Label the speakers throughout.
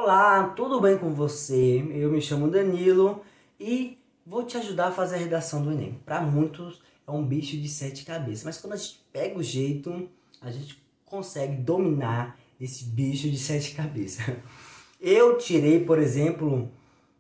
Speaker 1: Olá, tudo bem com você? Eu me chamo Danilo e vou te ajudar a fazer a redação do Enem. Para muitos é um bicho de sete cabeças, mas quando a gente pega o jeito, a gente consegue dominar esse bicho de sete cabeças. Eu tirei, por exemplo,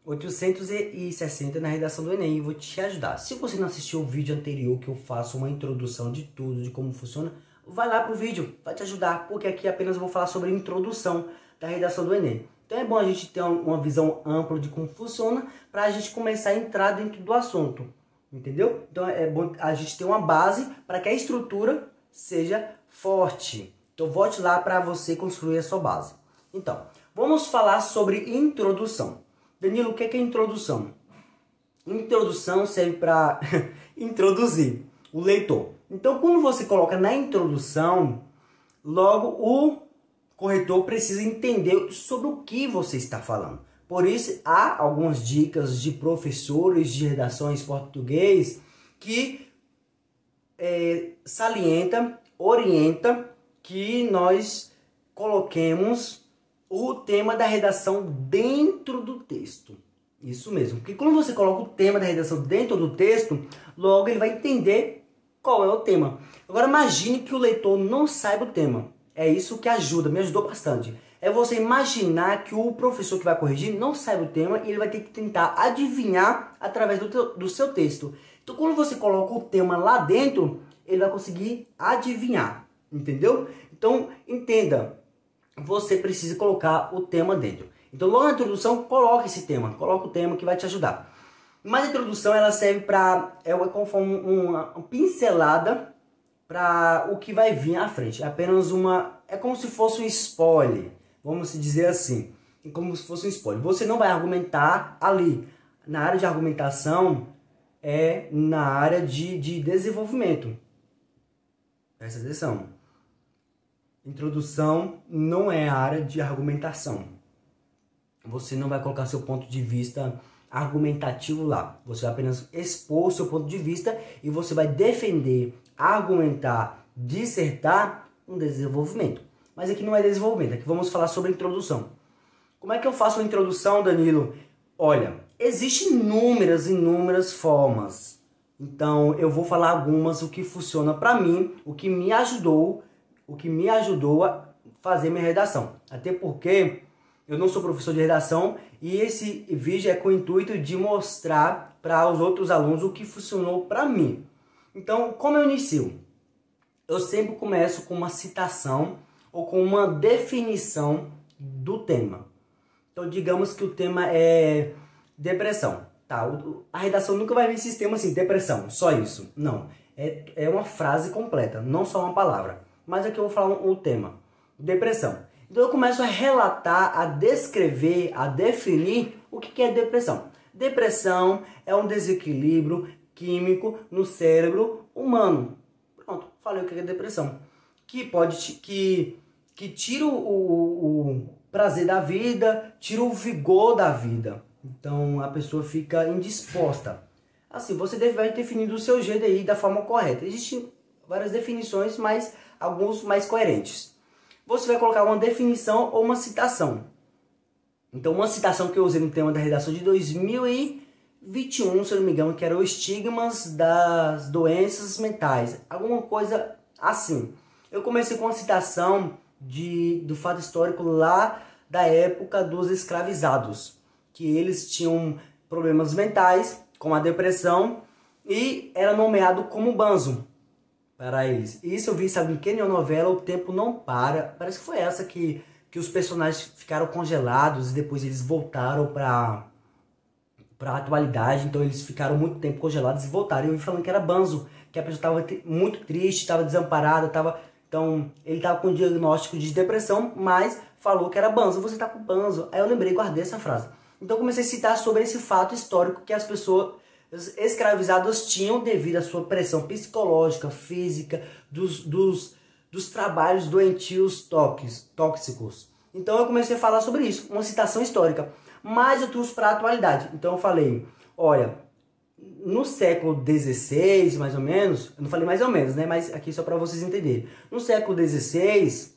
Speaker 1: 860 na redação do Enem e vou te ajudar. Se você não assistiu o vídeo anterior que eu faço uma introdução de tudo, de como funciona, vai lá pro vídeo, vai te ajudar, porque aqui apenas eu vou falar sobre a introdução da redação do Enem. Então é bom a gente ter uma visão ampla de como funciona para a gente começar a entrar dentro do assunto, entendeu? Então é bom a gente ter uma base para que a estrutura seja forte. Então volte lá para você construir a sua base. Então, vamos falar sobre introdução. Danilo, o que é introdução? Introdução serve para introduzir o leitor. Então, quando você coloca na introdução, logo o corretor precisa entender sobre o que você está falando. Por isso, há algumas dicas de professores de redações português que orienta que nós coloquemos o tema da redação dentro do texto. Isso mesmo, porque quando você coloca o tema da redação dentro do texto, logo ele vai entender qual é o tema. Agora imagine que o leitor não saiba o tema. É isso que ajuda, me ajudou bastante. É você imaginar que o professor que vai corrigir não sabe o tema e ele vai ter que tentar adivinhar através do seu texto. Então quando você coloca o tema lá dentro, ele vai conseguir adivinhar, entendeu? Então entenda, você precisa colocar o tema dentro. Então logo na introdução, coloque esse tema, coloque o tema que vai te ajudar. Mas a introdução ela serve para, conforme uma pincelada para o que vai vir à frente. É apenas é como se fosse um spoiler, vamos dizer assim. É como se fosse um spoiler. Você não vai argumentar ali. Na área de argumentação é na área de desenvolvimento. Presta atenção. Introdução não é a área de argumentação. Você não vai colocar seu ponto de vista argumentativo lá. Você vai apenas expor seu ponto de vista e você vai defender, argumentar, dissertar um desenvolvimento. Mas aqui não é desenvolvimento, aqui vamos falar sobre introdução. Como é que eu faço uma introdução, Danilo? Olha, existem inúmeras formas. Então eu vou falar algumas, o que funciona para mim, o que me ajudou a fazer minha redação. Até porque eu não sou professor de redação e esse vídeo é com o intuito de mostrar para os outros alunos o que funcionou para mim. Então, como eu inicio? Eu sempre começo com uma citação ou com uma definição do tema. Então, digamos que o tema é depressão. Tá? A redação nunca vai vir sistema assim, depressão, só isso. Não, é uma frase completa, não só uma palavra. Mas aqui eu vou falar o tema, depressão. Então eu começo a relatar, a descrever, a definir o que é depressão. Depressão é um desequilíbrio químico no cérebro humano. Pronto, falei o que é depressão. Que tira o prazer da vida, tira o vigor da vida. Então a pessoa fica indisposta. Assim, você vai definir do seu jeito aí, da forma correta. Existem várias definições, mas alguns mais coerentes. Você vai colocar uma definição ou uma citação. Então, uma citação que eu usei no tema da redação de 2021, se eu não me engano, que era o estigmas das doenças mentais. Alguma coisa assim. Eu comecei com uma citação do fato histórico lá da época dos escravizados, que eles tinham problemas mentais, como a depressão, e era nomeado como banzo para eles. Isso eu vi, sabe, em que novela O Tempo Não Para. Parece que foi essa que os personagens ficaram congelados e depois eles voltaram para a atualidade. Então eles ficaram muito tempo congelados e voltaram. E eu vi falando que era banzo, que a pessoa estava muito triste, estava desamparada, então ele estava com um diagnóstico de depressão, mas falou que era banzo. Você está com banzo. Aí eu lembrei, guardei essa frase. Então eu comecei a citar sobre esse fato histórico que as pessoas escravizados tinham devido à sua pressão psicológica, física, dos trabalhos doentios tóxicos. Então eu comecei a falar sobre isso, uma citação histórica, mas eu trouxe para a atualidade. Então eu falei, olha, no século XVI, mais ou menos, eu não falei mais ou menos, né? Mas aqui só para vocês entenderem. No século XVI,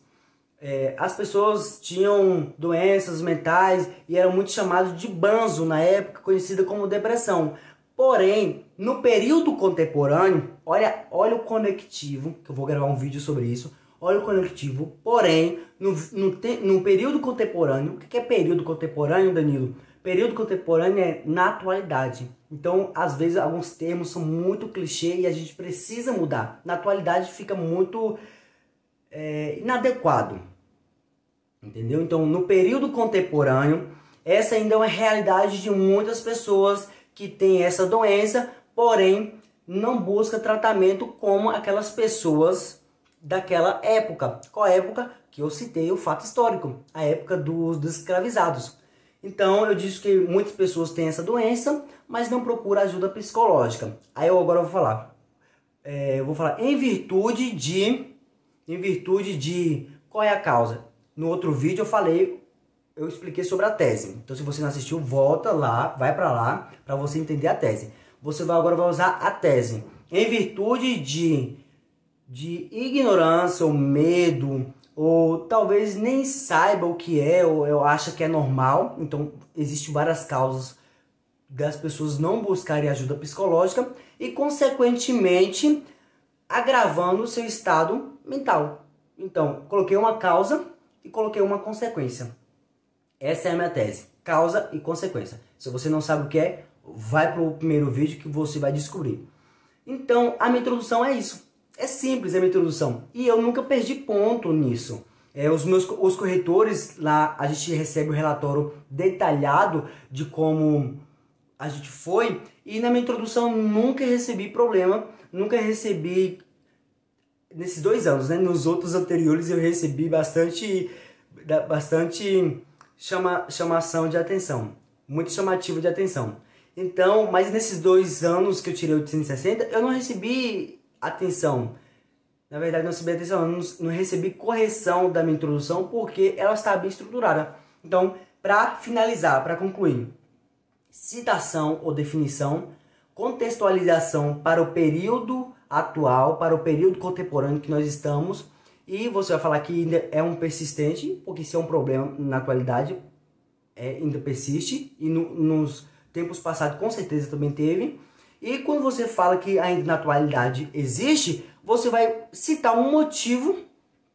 Speaker 1: As pessoas tinham doenças mentais e eram muito chamados de banzo na época, conhecida como depressão. Porém, no período contemporâneo, olha o conectivo, que eu vou gravar um vídeo sobre isso. Olha o conectivo, porém, no período contemporâneo, o que é período contemporâneo, Danilo? Período contemporâneo é na atualidade. Então, às vezes, alguns termos são muito clichê e a gente precisa mudar. Na atualidade fica muito inadequado. Entendeu? Então, no período contemporâneo, essa ainda é uma realidade de muitas pessoas que têm essa doença, porém, não busca tratamento como aquelas pessoas daquela época. Qual época? Que eu citei o fato histórico, a época dos escravizados. Então, eu disse que muitas pessoas têm essa doença, mas não procuram ajuda psicológica. Aí eu agora vou falar. Em virtude de qual é a causa? No outro vídeo eu expliquei sobre a tese. Então, se você não assistiu, volta lá, vai para lá, para você entender a tese. Você agora vai usar a tese. Em virtude de ignorância ou medo, ou talvez nem saiba o que é, ou eu acho que é normal. Então, existem várias causas das pessoas não buscarem ajuda psicológica e, consequentemente, agravando o seu estado mental. Então, coloquei uma causa e coloquei uma consequência. Essa é a minha tese, causa e consequência. Se você não sabe o que é, vai para o primeiro vídeo que você vai descobrir. Então, a minha introdução é isso. É simples a minha introdução. E eu nunca perdi ponto nisso. Os corretores, lá a gente recebe o relatório detalhado de como a gente foi. E na minha introdução nunca recebi problema, nunca recebi... Nesses 2 anos, né? Nos outros anteriores eu recebi bastante chamação de atenção. Muito chamativo de atenção. Então, mas nesses 2 anos que eu tirei 860, eu não recebi atenção. Na verdade, não recebi atenção, eu não recebi correção da minha introdução porque ela está bem estruturada. Então, para finalizar, para concluir, citação ou definição, contextualização para o período atual, para o período contemporâneo que nós estamos, e você vai falar que ainda é um persistente, porque se é um problema na atualidade, ainda persiste, e nos tempos passados com certeza também teve. E quando você fala que ainda na atualidade existe, você vai citar um motivo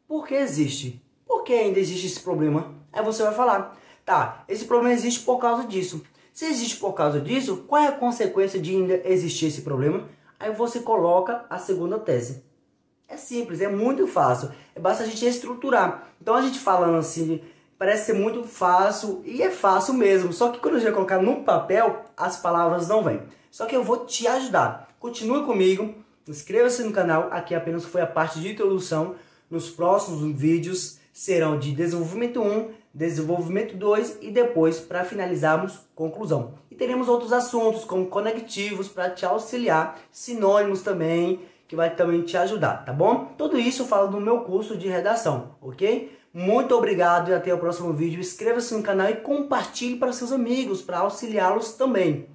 Speaker 1: por que existe. Por que ainda existe esse problema? Aí você vai falar, tá, esse problema existe por causa disso. Se existe por causa disso, qual é a consequência de ainda existir esse problema? Aí você coloca a segunda tese. É simples, é muito fácil. Basta a gente estruturar. Então a gente falando assim, parece ser muito fácil e é fácil mesmo. Só que quando a gente vai colocar no papel, as palavras não vêm. Só que eu vou te ajudar. Continue comigo, inscreva-se no canal. Aqui apenas foi a parte de introdução. Nos próximos vídeos serão de desenvolvimento 1, desenvolvimento 2 e depois, para finalizarmos, conclusão. E teremos outros assuntos como conectivos para te auxiliar, sinônimos também, que vai também te ajudar, tá bom? Tudo isso eu falo no meu curso de redação, ok? Muito obrigado e até o próximo vídeo. Inscreva-se no canal e compartilhe para seus amigos, para auxiliá-los também.